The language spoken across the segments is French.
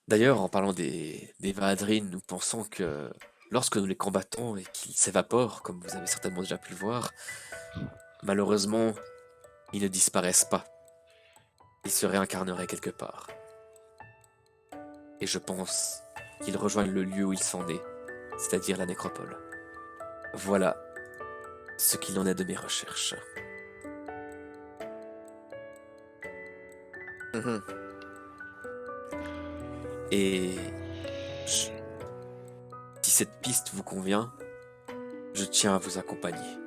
D'ailleurs, en parlant des Vaadrines, nous pensons que lorsque nous les combattons et qu'ils s'évaporent, comme vous avez certainement déjà pu le voir, malheureusement, ils ne disparaissent pas. Ils se réincarneraient quelque part. Et je pense qu'ils rejoignent le lieu où ils sont nés, c'est-à-dire la nécropole. Voilà ce qu'il en est de mes recherches. Mhm. Et je- si cette piste vous convient, je tiens à vous accompagner.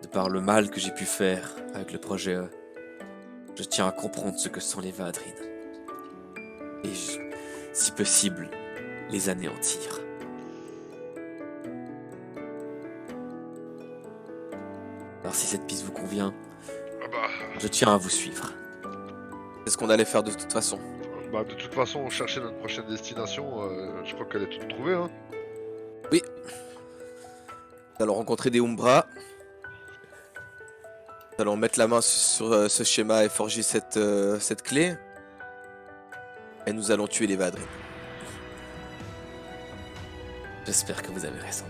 De par le mal que j'ai pu faire avec le projet E, je tiens à comprendre ce que sont les Vaadrines. Et si possible, les anéantir. Alors si cette piste vous convient, Ah bah, je tiens à vous suivre. C'est ce qu'on allait faire de toute façon. de toute façon, on cherchait notre prochaine destination. Je crois qu'elle est toute trouvée. Hein. Oui. Nous allons rencontrer des Umbra. Nous allons mettre la main sur ce schéma et forger cette clé. Et nous allons tuer les Vadrines. J'espère que vous avez raison.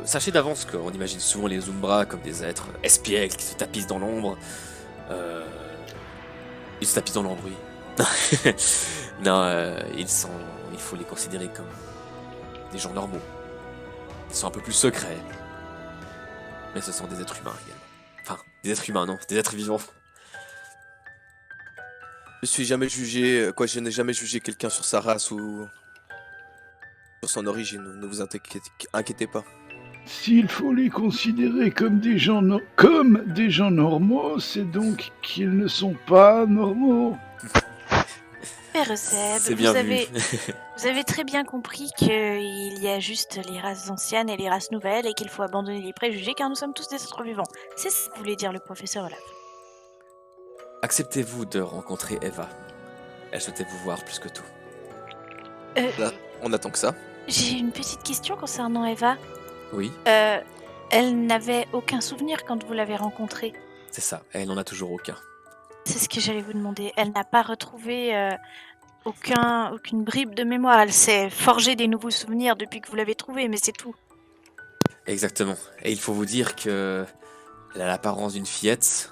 Sachez d'avance qu'on imagine souvent les Umbra comme des êtres espiègles qui se tapissent dans l'ombre. Euh, Ils se tapissent dans l'ombre, oui. Non, il faut les considérer comme des gens normaux. Ils sont un peu plus secrets. Mais ce sont des êtres humains également. Enfin, des êtres humains, non, des êtres vivants. Je n'ai jamais jugé quelqu'un sur sa race ou sur son origine. Ne vous inquiétez pas. S'il faut les considérer comme des gens, comme des gens normaux, c'est donc qu'ils ne sont pas normaux. Père Zeb, C'est bien vu. vous avez très bien compris qu'il y a juste les races anciennes et les races nouvelles et qu'il faut abandonner les préjugés car nous sommes tous des êtres vivants. C'est ce que voulait dire le professeur Olaf. Acceptez-vous de rencontrer Eva. Elle souhaitait vous voir plus que tout. On attend que ça. J'ai une petite question concernant Eva. Oui, Elle n'avait aucun souvenir quand vous l'avez rencontrée. c'est ça. Elle n'en a toujours aucun. C'est ce que j'allais vous demander. Elle n'a pas retrouvé aucune bribe de mémoire. Elle s'est forgée des nouveaux souvenirs depuis que vous l'avez trouvée, mais c'est tout. Exactement. Et il faut vous dire que elle a l'apparence d'une fillette.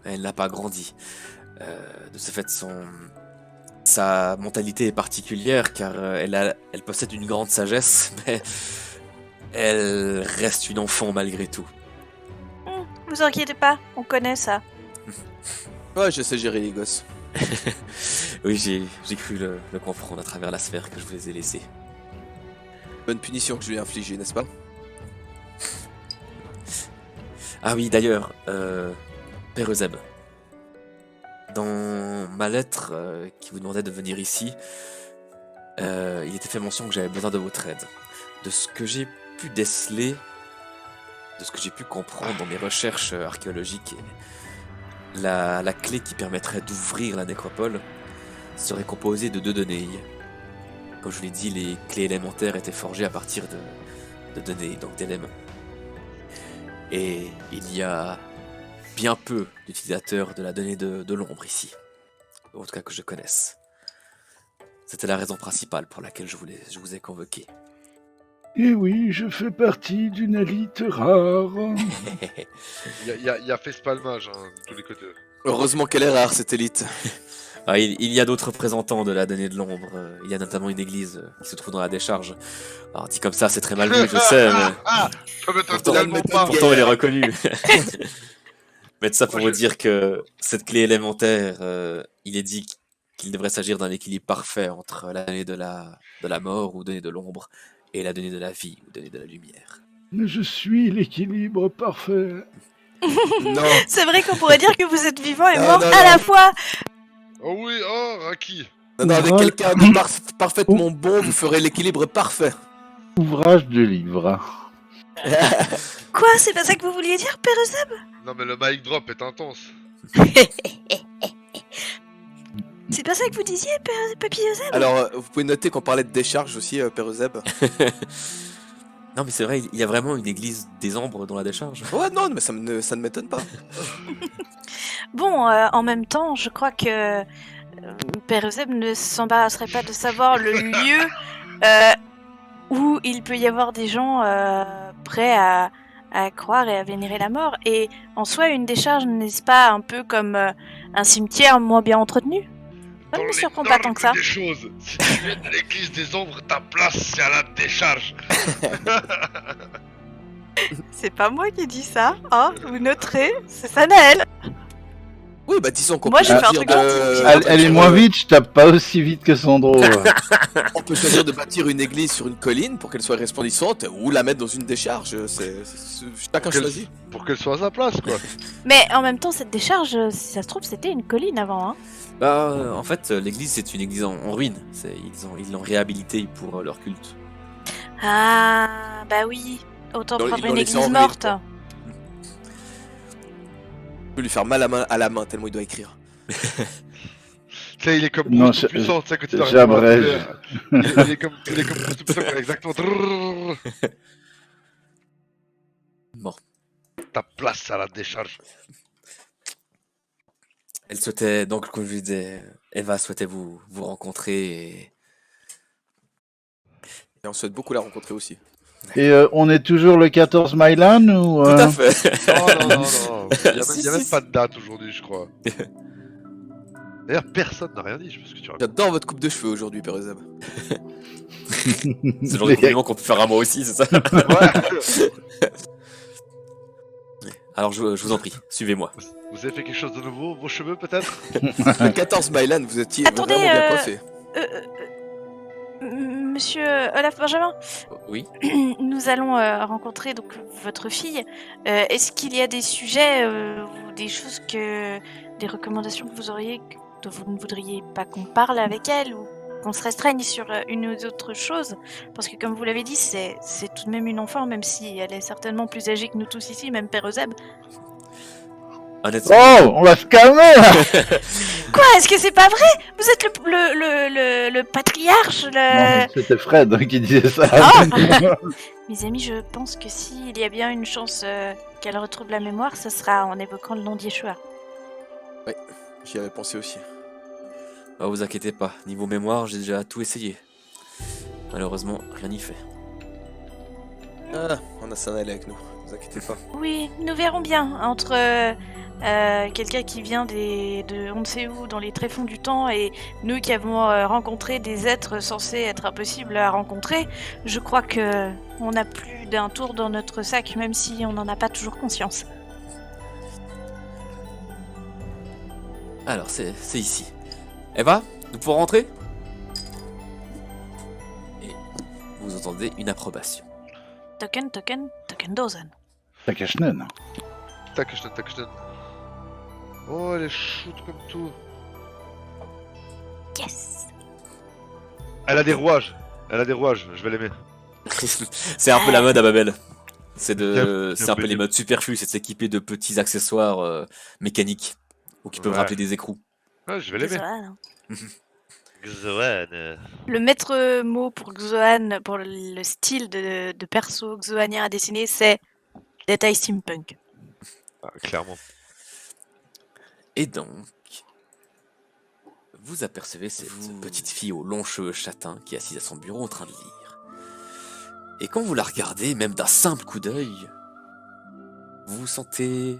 Elle n'a pas grandi. De ce fait, sa mentalité est particulière car elle possède une grande sagesse, mais elle reste une enfant malgré tout. Vous inquiétez pas, on connaît ça. Ouais, je sais gérer les gosses. Oui, j'ai cru le comprendre à travers la sphère que je vous ai laissée. Bonne punition que je lui ai infligée, n'est-ce pas? Ah oui, d'ailleurs, Père Euseb, dans ma lettre qui vous demandait de venir ici, il était fait mention que j'avais besoin de votre aide. De ce que j'ai pu déceler, de ce que j'ai pu comprendre dans mes recherches archéologiques, la clé qui permettrait d'ouvrir la nécropole serait composée de deux données. Comme je vous l'ai dit, les clés élémentaires étaient forgées à partir de données, donc d'éléments. Et il y a bien peu d'utilisateurs de la donnée de l'ombre ici. En tout cas que je connaisse. C'était la raison principale pour laquelle je vous ai convoqué. Et oui, je fais partie d'une élite rare. Il y a fait spalmage de tous les côtés. Heureusement qu'elle est rare, cette élite. Ah, il y a d'autres représentants de la donnée de l'ombre. Il y a notamment une église qui se trouve dans la décharge. Alors dit comme ça, c'est très mal vu, je sais, mais Ça m'étonne Pourtant, tellement pas. pourtant il est reconnu. Mais de ça pour Moi, vous dire que cette clé élémentaire, il est dit qu'il devrait s'agir d'un équilibre parfait entre la donnée de la mort ou donnée de l'ombre et la donnée de la vie ou donnée de la lumière. Mais je suis l'équilibre parfait. Non, C'est vrai qu'on pourrait dire que vous êtes vivant et Non, mort non, à non. la fois. Oh oui, oh, Raki. non, avec Ouvrage- quelqu'un de parfaitement bon, vous ferez l'équilibre parfait. Ouvrage de livre. Quoi, c'est pas ça que vous vouliez dire, Père Zeb? Non mais le mic drop est intense. C'est pas ça que vous disiez, Père Papy Zeb? Alors, vous pouvez noter qu'on parlait de décharge aussi, Père Euseb. Non mais c'est vrai, il y a vraiment une église des ombres dans la décharge. Ouais, non, mais ça ne m'étonne pas. Bon, en même temps, je crois que Père Euseb ne s'embarrasserait pas de savoir le lieu où il peut y avoir des gens prêts à croire et à vénérer la mort. Et en soi, une décharge, n'est-ce pas un peu comme un cimetière moins bien entretenu? Ça ne me surprend pas tant que ça. Des choses, si tu viens à l'église des ombres, ta place c'est à la décharge. C'est pas moi qui dis ça, hein? Vous noterez, c'est Sanaël. Oui, bah disons qu'on Moi, peut j'ai fait un choisir truc Elle est moins vite, je tape pas aussi vite que Sandro. On peut choisir de bâtir une église sur une colline pour qu'elle soit resplendissante ou la mettre dans une décharge. Chacun choisit. Pour qu'elle soit à sa place, quoi. Mais en même temps, cette décharge, si ça se trouve, c'était une colline avant, hein? Bah, en fait, l'église, c'est une église en ruine. Ils l'ont réhabilitée pour leur culte. Ah, bah oui. Autant Ils l'ont prendre une laissé en église ruine, morte. quoi. On peut lui faire mal à la main tellement il doit écrire. Tu sais, il est comme Non, Bruce tout puissant, tu sais, que tu dois j'abrège. il est comme Bruce tout puissant, exactement. Bon. Ta place à la décharge. Elle souhaitait, donc, comme je disais, Eva souhaitait vous rencontrer et... Et on souhaite beaucoup la rencontrer aussi. Et on est toujours le 14 Mylan ou Tout à fait. Non. Il y a même pas de date aujourd'hui, je crois. D'ailleurs, personne n'a rien dit, je sais pas ce que tu racontes. J'adore votre coupe de cheveux aujourd'hui, Père Euseb. C'est le genre de compliment qu'on peut faire à moi aussi, c'est ça? Ouais. Alors, je vous en prie, suivez-moi. Vous avez fait quelque chose de nouveau? Vos cheveux, peut-être? Le 14 Mylan, vous étiez Attendez, vraiment bien coiffé. Monsieur Olaf Benjamin, Oui. nous allons rencontrer donc votre fille. Est-ce qu'il y a des sujets ou des choses des recommandations que vous auriez dont vous ne voudriez pas qu'on parle avec elle ou qu'on se restreigne sur une ou autre chose? Parce que comme vous l'avez dit, c'est tout de même une enfant, même si elle est certainement plus âgée que nous tous ici, même Père Euseb. Honnêtement. Oh, on va se calmer là. Quoi? Est-ce que c'est pas vrai? Vous êtes le patriarche, le... Non, c'était Fred qui disait ça. Ah Mes amis, je pense que s'il y a bien une chance qu'elle retrouve la mémoire, ce sera en évoquant le nom d'Yeshua. J'y avais pensé aussi. Bah, vous inquiétez pas, niveau mémoire, j'ai déjà tout essayé. Malheureusement, rien n'y fait. Ah, on a Sanaël avec nous, vous inquiétez pas. Oui, nous verrons bien entre quelqu'un qui vient de on ne sait où, dans les tréfonds du temps, et nous qui avons rencontré des êtres censés être impossibles à rencontrer. Je crois que on a plus d'un tour dans notre sac, même si on n'en a pas toujours conscience. Alors, c'est ici. Eva, nous pouvons rentrer? Et vous entendez une approbation. Token dozen. Takashnen. Takashten. Oh, elle est shoot comme tout. Yes. Elle a des rouages, je vais l'aimer. C'est un peu la mode à Babel. C'est Bien un peu les connu. modes superflus, c'est de s'équiper de petits accessoires mécaniques ou qui peuvent Ouais. rappeler des écrous. Ouais, je vais l'aimer. Xoan, hein. Xoan. Le maître mot pour Xoan, pour le style de perso xoanien à dessiner, c'est détail steampunk. Ah, clairement. Et donc, vous apercevez cette petite fille aux longs cheveux châtains qui est assise à son bureau en train de lire. Et quand vous la regardez, même d'un simple coup d'œil, vous vous sentez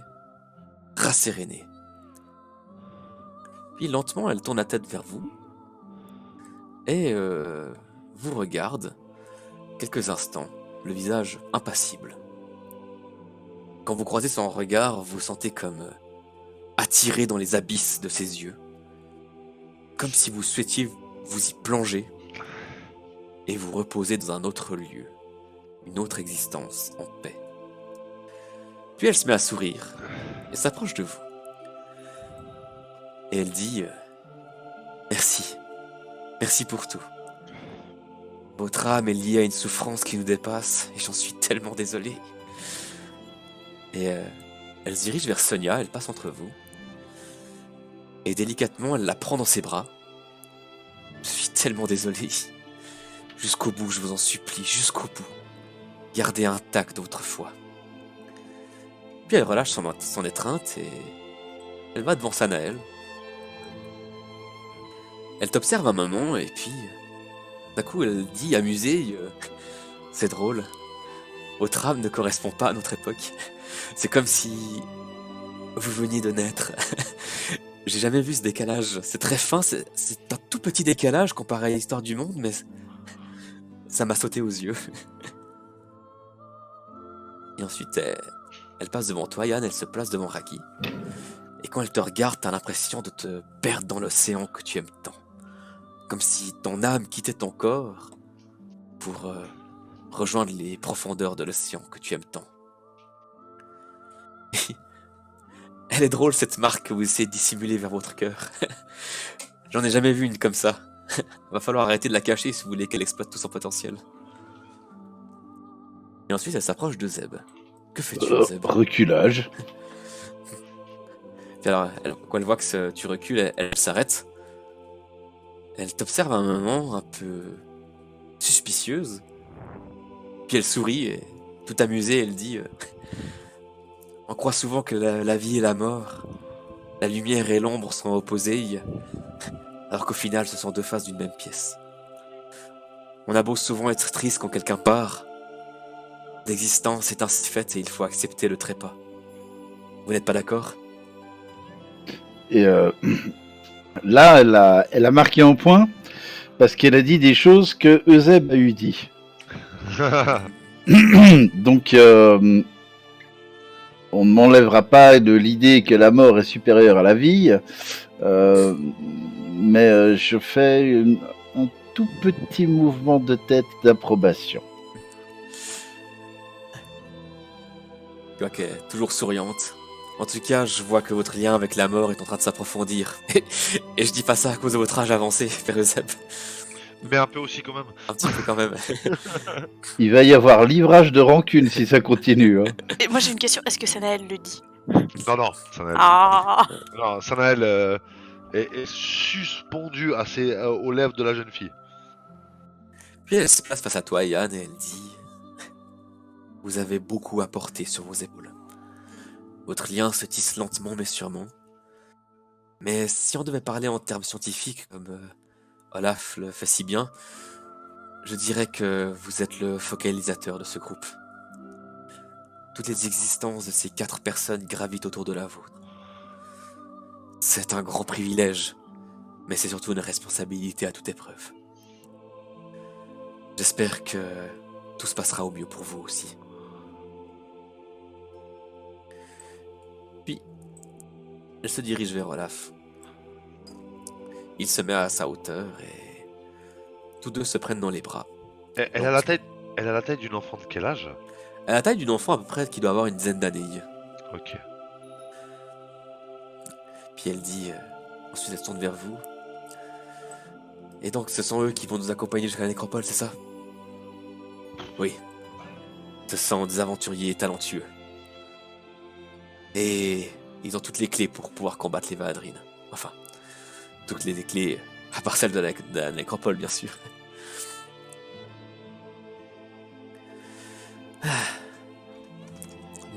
rasséréné. Puis lentement, elle tourne la tête vers vous et vous regarde quelques instants, le visage impassible. Quand vous croisez son regard, vous sentez comme attiré dans les abysses de ses yeux, comme si vous souhaitiez vous y plonger et vous reposer dans un autre lieu, une autre existence en paix. Puis elle se met à sourire et s'approche de vous. Et elle dit merci. Merci pour tout. Votre âme est liée à une souffrance qui nous dépasse et j'en suis tellement désolé. Et elle se dirige vers Sonia, elle passe entre vous. Et délicatement, elle la prend dans ses bras. Je suis tellement désolé. Jusqu'au bout, je vous en supplie, jusqu'au bout. Gardez intact d'autrefois. Puis elle relâche son étreinte et elle va devant Sanaël. Elle t'observe un moment et puis d'un coup elle dit amusée, c'est drôle. Votre âme ne correspond pas à notre époque. C'est comme si vous veniez de naître. J'ai jamais vu ce décalage. C'est très fin, c'est un tout petit décalage comparé à l'histoire du monde, mais ça m'a sauté aux yeux. Et ensuite, elle passe devant toi, Yann, elle se place devant Raki. Et quand elle te regarde, t'as l'impression de te perdre dans l'océan que tu aimes tant. Comme si ton âme quittait ton corps pour rejoindre les profondeurs de l'océan que tu aimes tant. Elle est drôle cette marque que vous essayez de dissimuler vers votre cœur. J'en ai jamais vu une comme ça. Va falloir arrêter de la cacher si vous voulez qu'elle exploite tout son potentiel. Et ensuite elle s'approche de Zeb. Que fais-tu Zeb? Reculage. Puis alors, quand elle voit que tu recules, elle s'arrête. Elle t'observe un moment un peu suspicieuse. Puis elle sourit et tout amusée, elle dit on croit souvent que la vie et la mort, la lumière et l'ombre sont opposées, alors qu'au final ce sont deux faces d'une même pièce. On a beau souvent être triste quand quelqu'un part, l'existence est ainsi faite et il faut accepter le trépas. Vous n'êtes pas d'accord? Et là, elle a marqué un point parce qu'elle a dit des choses que Euseb a eu dit. Donc, on ne m'enlèvera pas de l'idée que la mort est supérieure à la vie, mais je fais un tout petit mouvement de tête d'approbation. Tu vois qu'elle est toujours souriante. En tout cas, je vois que votre lien avec la mort est en train de s'approfondir. Et je dis pas ça à cause de votre âge avancé, Père Euseb. Mais un peu aussi quand même. Un petit peu quand même. Il va y avoir livrage de rancune si ça continue. Hein. Et moi j'ai une question, est-ce que Sanaël le dit? Non, Sanaël. Ah. Non, Sanaël est suspendu aux lèvres de la jeune fille. Puis elle se place face à toi, Yann, et elle dit vous avez beaucoup à porter sur vos épaules. Votre lien se tisse lentement mais sûrement. Mais si on devait parler en termes scientifiques, comme Olaf le fait si bien, je dirais que vous êtes le focalisateur de ce groupe. Toutes les existences de ces 4 personnes gravitent autour de la vôtre. C'est un grand privilège, mais c'est surtout une responsabilité à toute épreuve. J'espère que tout se passera au mieux pour vous aussi. Puis, elle se dirige vers Olaf. Il se met à sa hauteur et tous deux se prennent dans les bras. Elle a la taille d'une enfant de quel âge? Elle a la taille d'une enfant à peu près qui doit avoir une dizaine d'années. Ok. Puis elle dit, ensuite elle se tourne vers vous. Et donc ce sont eux qui vont nous accompagner jusqu'à la nécropole, c'est ça? Oui. Ce sont des aventuriers talentueux. Et ils ont toutes les clés pour pouvoir combattre les Vaadrines. Enfin, toutes les clés, à part celle de la nécropole bien sûr.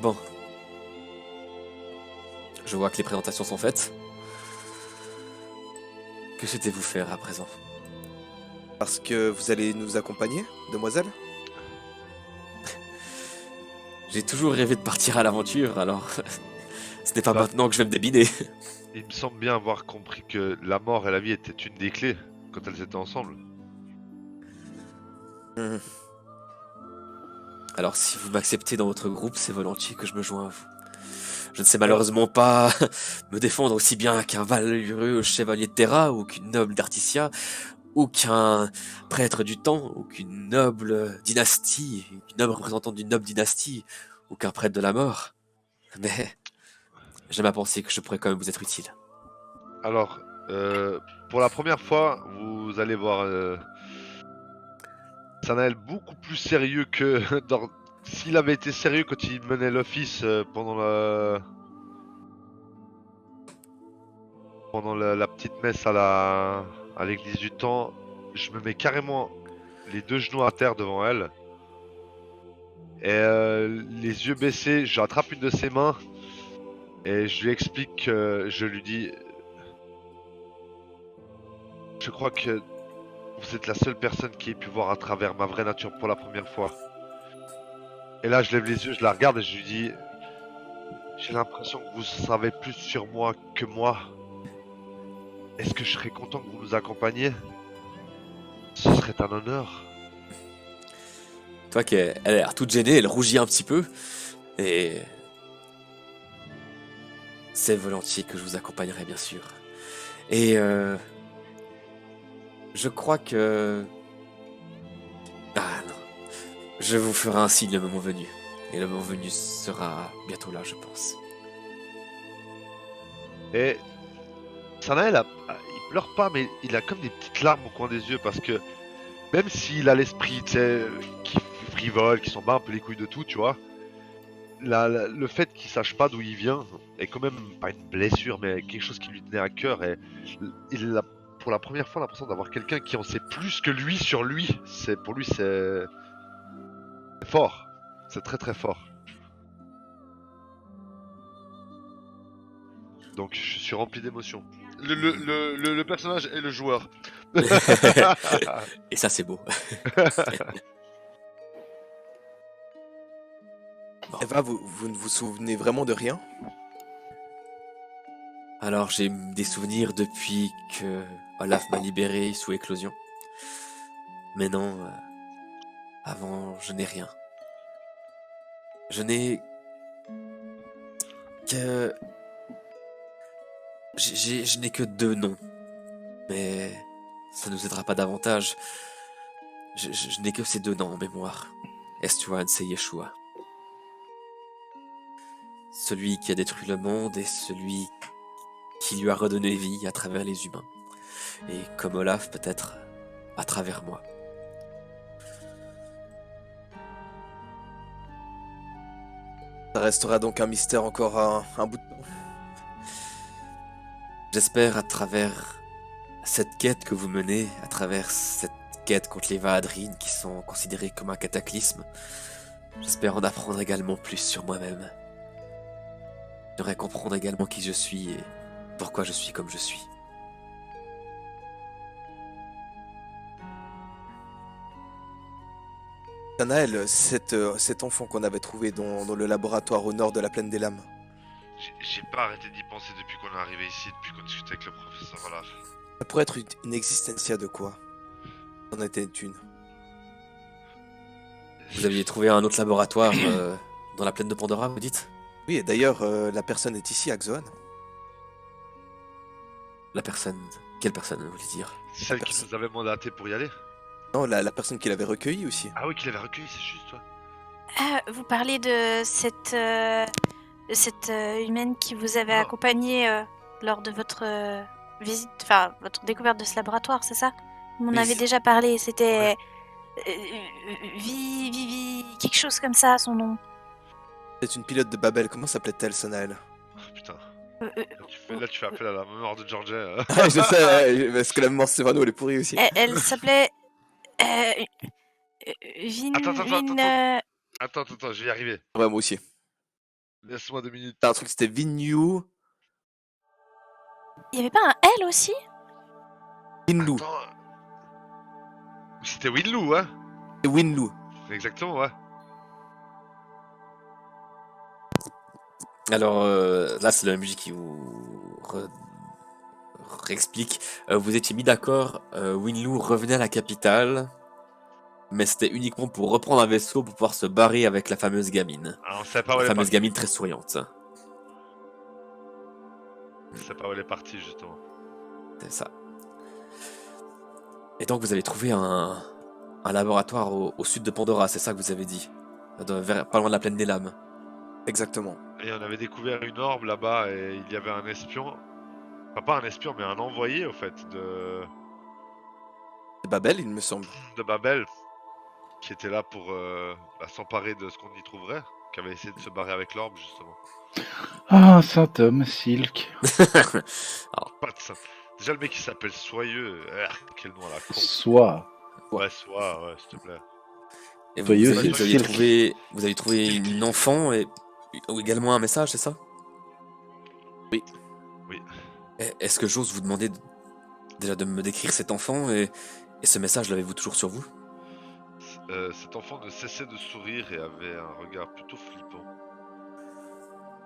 Bon. Je vois que les présentations sont faites. Que souhaitez-vous faire à présent? Parce que vous allez nous accompagner, demoiselle? J'ai toujours rêvé de partir à l'aventure, alors ce n'est pas Bah. maintenant que je vais me débiner. Il me semble bien avoir compris que la mort et la vie étaient une des clés quand elles étaient ensemble. Mhm. Alors si vous m'acceptez dans votre groupe, c'est volontiers que je me joins à vous. Je ne sais malheureusement pas me défendre aussi bien qu'un valeureux chevalier de Terra, ou qu'une noble d'Articia, ou qu'un prêtre du temps, ou qu'une noble dynastie, une noble représentante d'une noble dynastie, ou qu'un prêtre de la mort. Mais j'aime à penser que je pourrais quand même vous être utile. Alors, pour la première fois, vous allez voir Sanaël beaucoup plus sérieux que s'il avait été sérieux quand il menait l'office pendant la petite messe à l'église du temps. Je me mets carrément les 2 genoux à terre devant elle. Et les yeux baissés, j'attrape une de ses mains et je lui explique, je lui dis Je crois que vous êtes la seule personne qui ait pu voir à travers ma vraie nature pour la première fois. Et là, je lève les yeux, je la regarde et je lui dis, j'ai l'impression que vous savez plus sur moi que moi. Est-ce que je serais content que vous nous accompagniez? Ce serait un honneur. Toi qu'elle a l'air toute gênée, elle rougit un petit peu. Et c'est volontiers que je vous accompagnerai, bien sûr. Et je crois que... Ah non. Je vous ferai un signe le moment venu. Et le moment venu sera bientôt là, je pense. Et Sanael, il pleure pas, mais il a comme des petites larmes au coin des yeux parce que même s'il a l'esprit, tu sais, qui frivole, qui s'en bat un peu les couilles de tout, tu vois, le fait qu'il sache pas d'où il vient est quand même pas une blessure, mais quelque chose qui lui tenait à cœur. Et il a pour la première fois l'impression d'avoir quelqu'un qui en sait plus que lui sur lui. Pour lui, c'est fort. C'est très très fort. Donc je suis rempli d'émotions. Le personnage et le joueur. Et ça, c'est beau. Bon. Eva, vous ne vous souvenez vraiment de rien? Alors, j'ai des souvenirs depuis que Olaf m'a libéré sous éclosion. Mais non, avant, je n'ai rien. Je n'ai que... Je n'ai que 2 noms. Mais ça ne nous aidera pas davantage. Je n'ai que ces 2 noms en mémoire. Estuan et Yeshua. Celui qui a détruit le monde et celui qui lui a redonné vie à travers les humains. Et comme Olaf, peut-être à travers moi. Ça restera donc un mystère encore un bout de temps. J'espère à travers cette quête que vous menez, à travers cette quête contre les Vahadrines qui sont considérés comme un cataclysme, j'espère en apprendre également plus sur moi-même. J'aimerais comprendre également qui je suis et pourquoi je suis comme je suis. Sanael, cet enfant qu'on avait trouvé dans le laboratoire au nord de la plaine des lames, J'ai pas arrêté d'y penser depuis qu'on est arrivé ici, depuis qu'on discutait avec le professeur Olaf. ça pourrait être une existencia de quoi? C'en était une. Vous aviez trouvé un autre laboratoire dans la plaine de Pandora, vous dites? Oui, et d'ailleurs, la personne est ici, à Xoan. La personne... Quelle personne, vous voulez dire? Celle qui personne. nous avait mandaté pour y aller. Non, la personne qui l'avait recueilli aussi. Ah oui, qu'il avait recueilli, c'est juste, toi. Ah, vous parlez de cette humaine qui vous avait Non. accompagné lors de votre visite, enfin votre découverte de ce laboratoire, c'est ça? Vous m'en Oui, avez c'est- déjà parlé, c'était Vivi, quelque chose comme ça, son nom. C'est une pilote de Babel. Comment s'appelait-elle, Sanael? Oh, putain. Euh, euh, Là, tu fais appel à la mémoire de Georgia. Ah, je sais, parce que la mémoire Cyrano, elle est pourrie aussi. elle s'appelait Vin. Attends, je vais y arriver. Ouais, moi aussi. Laisse-moi 2 minutes. T'as un truc, c'était Vinyu, Il y avait pas un L aussi? Winlu. Attends. C'était Winloo, hein? Et Winlu. Exactement, ouais. Alors là, c'est la musique qui vous réexplique. Vous étiez mis d'accord, Winloo revenait à la capitale, mais c'était uniquement pour reprendre un vaisseau pour pouvoir se barrer avec la fameuse gamine. Ah, on sait pas où La elle est fameuse partie. gamine très souriante. On sait pas où elle est partie, justement. C'est ça. Et donc vous avez trouvé un laboratoire au sud de Pandora, c'est ça que vous avez dit? Pas loin de la plaine des lames. Exactement. Et on avait découvert une orbe là-bas et il y avait un espion. Enfin, pas un espion, mais un envoyé, au fait, C'est Babel, il me semble. de Babel, qui était là pour s'emparer de ce qu'on y trouverait, qui avait essayé de se barrer avec l'orbe, justement. Ah, saint homme, Silk. Pas de ça. Déjà, le mec, il s'appelle Soyeux. Quel nom à la con. Soit. Ouais, Sois, ouais, s'il te plaît. Et vous, Soyeux, vous c'est aviez Silk. vous avez trouvé une enfant et ou également un message, c'est ça? Oui. Oui. Est-ce que j'ose vous demander déjà de me décrire cet enfant et ce message, l'avez-vous toujours sur vous? Cet enfant ne cessait de sourire et avait un regard plutôt flippant.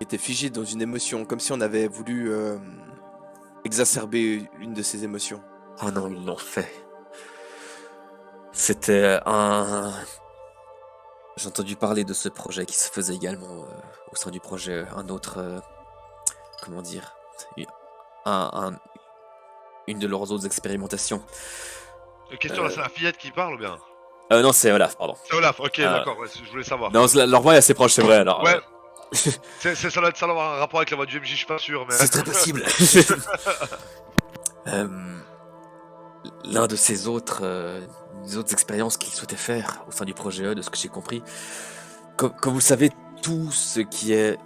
Il était figé dans une émotion, comme si on avait voulu exacerber une de ses émotions. Oh non, ils l'ont fait. C'était un... J'ai entendu parler de ce projet qui se faisait également au sein du projet, un autre... comment dire? Un, un- une de leurs autres expérimentations. Question, là, c'est la fillette qui parle ou bien? Non, c'est Olaf, pardon. C'est Olaf, ok, Ah. d'accord, ouais, je voulais savoir. Non, leur voix est assez proche, c'est vrai, alors... Ouais. Ça doit avoir un rapport avec la voix du MJ, je suis pas sûr, mais... C'est très possible. L'un de ces autres, des autres expériences qu'il souhaitait faire au sein du projet E, de ce que j'ai compris. Comme vous le savez, tout ce qui est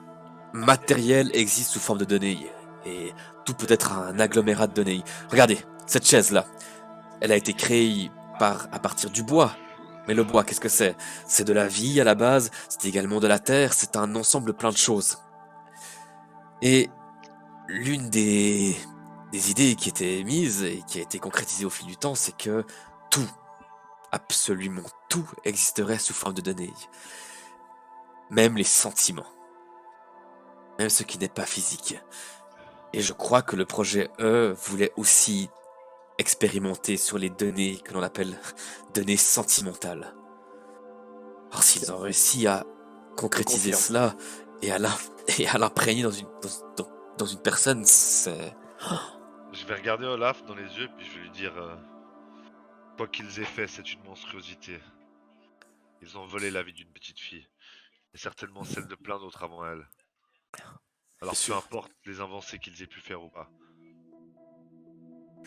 matériel existe sous forme de données. Et tout peut être un agglomérat de données. Regardez, cette chaise-là, elle a été créée à partir du bois. Mais le bois, qu'est-ce que c'est? C'est de la vie à la base, c'est également de la terre, c'est un ensemble plein de choses. Et l'une des idées qui étaient mises et qui a été concrétisée au fil du temps, c'est que tout, absolument tout, existerait sous forme de données. Même les sentiments. Même ce qui n'est pas physique. Et je crois que le projet E voulait aussi expérimenter sur les données que l'on appelle données sentimentales. Alors s'ils ont réussi à concrétiser confirme. cela et à l'imprégner dans une personne, c'est... Je vais regarder Olaf dans les yeux, puis je vais lui dire... quoi qu'ils aient fait, c'est une monstruosité. Ils ont volé la vie d'une petite fille. Et certainement celle de plein d'autres avant elle. Alors peu sûr. importe les avancées qu'ils aient pu faire ou pas.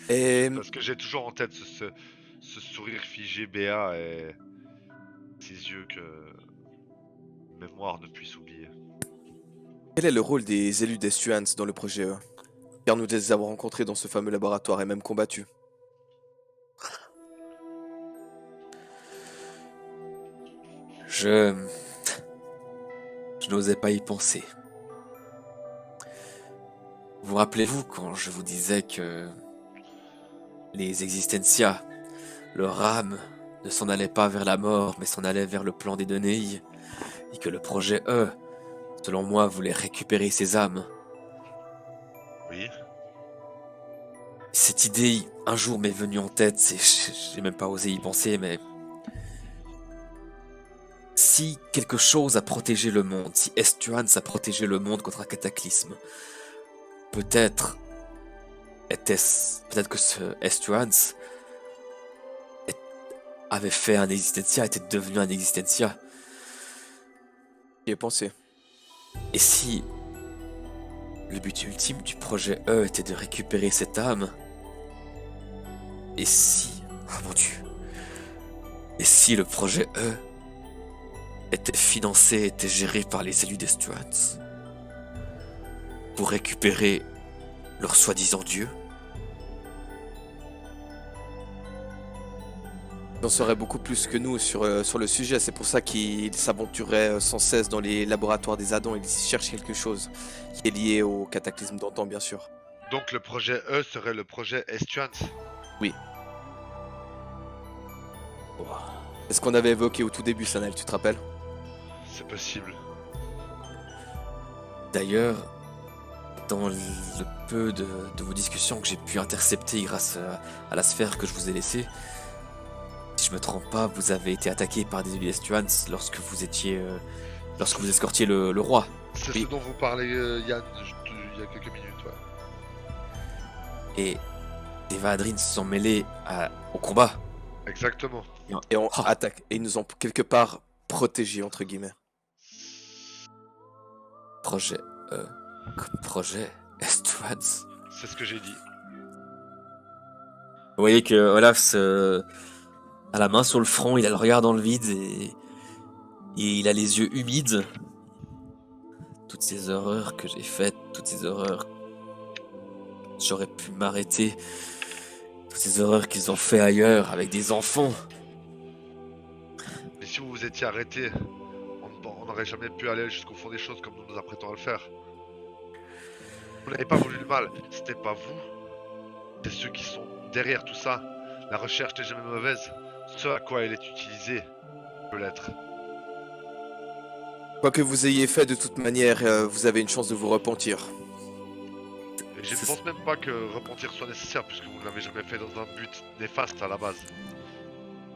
Et Parce que j'ai toujours en tête ce sourire figé béat et ces yeux que mémoire ne puisse oublier. quel est le rôle des élus des Stuans dans le projet E? Car nous les avons rencontrés dans ce fameux laboratoire et même combattus. Je n'osais pas y penser. Vous rappelez-vous quand je vous disais que les Existentia, leur âme, ne s'en allait pas vers la mort, mais s'en allait vers le plan des données, et que le projet E, selon moi, voulait récupérer ces âmes. Oui. Cette idée, un jour, m'est venue en tête, j'ai même pas osé y penser, mais... Si quelque chose a protégé le monde, si Estuans a protégé le monde contre un cataclysme, peut-être que ce Estuans avait fait un Existentia, était devenu un Existentia. J'y ai pensé. Et si le but ultime du projet E était de récupérer cette âme, et si, oh mon Dieu, et si le projet E était financé, était géré par les élus des Stuarts pour récupérer leur soi-disant dieu? Ils en sauraient beaucoup plus que nous sur le sujet. C'est pour ça qu'ils s'aventuraient sans cesse dans les laboratoires des Adans. Ils cherchent quelque chose qui est lié au cataclysme d'antan, bien sûr. Donc le projet E serait le projet Estuans. C'est ce qu'on avait évoqué au tout début, Sanel, tu te rappelles? C'est possible. D'ailleurs, dans le peu de vos discussions que j'ai pu intercepter grâce à la sphère que je vous ai laissée, si je me trompe pas, vous avez été attaqué par des élus Estuans lorsque vous escortiez le roi. C'est Oui. ce dont vous parlez, Yann, il y a quelques minutes, ouais. Et des Vaadrines se sont mêlés au combat. Exactement. Et on Ah. attaque. Et ils nous ont quelque part protégés, entre guillemets. Projet comme projet Estuans. C'est ce que j'ai dit. Vous voyez que Olaf a la main sur le front, il a le regard dans le vide et il a les yeux humides. Toutes ces horreurs que j'ai faites, toutes ces horreurs, j'aurais pu m'arrêter. Toutes ces horreurs qu'ils ont fait ailleurs avec des enfants. Mais si vous vous étiez arrêté, on n'aurait jamais pu aller jusqu'au fond des choses comme nous nous apprêtons à le faire. Vous n'avez pas voulu le mal, c'était pas vous. C'est ceux qui sont derrière tout ça, la recherche n'est jamais mauvaise. Ce à quoi elle est utilisée peut l'être. Quoi que vous ayez fait, de toute manière, vous avez une chance de vous repentir. Et je ne C'est- pense même pas que repentir soit nécessaire puisque vous ne l'avez jamais fait dans un but néfaste à la base.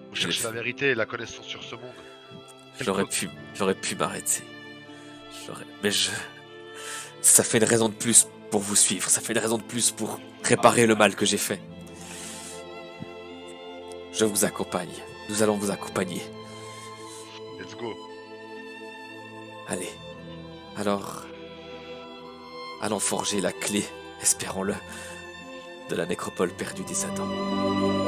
Vous Je cherchez l'ai la vérité et la connaissance sur ce monde. J'aurais pu m'arrêter. Mais ça fait une raison de plus pour vous suivre. Ça fait une raison de plus pour réparer le mal que j'ai fait. Je vous accompagne. Nous allons vous accompagner. Let's go. Allez. Alors, allons forger la clé, espérons-le, de la nécropole perdue des Adams.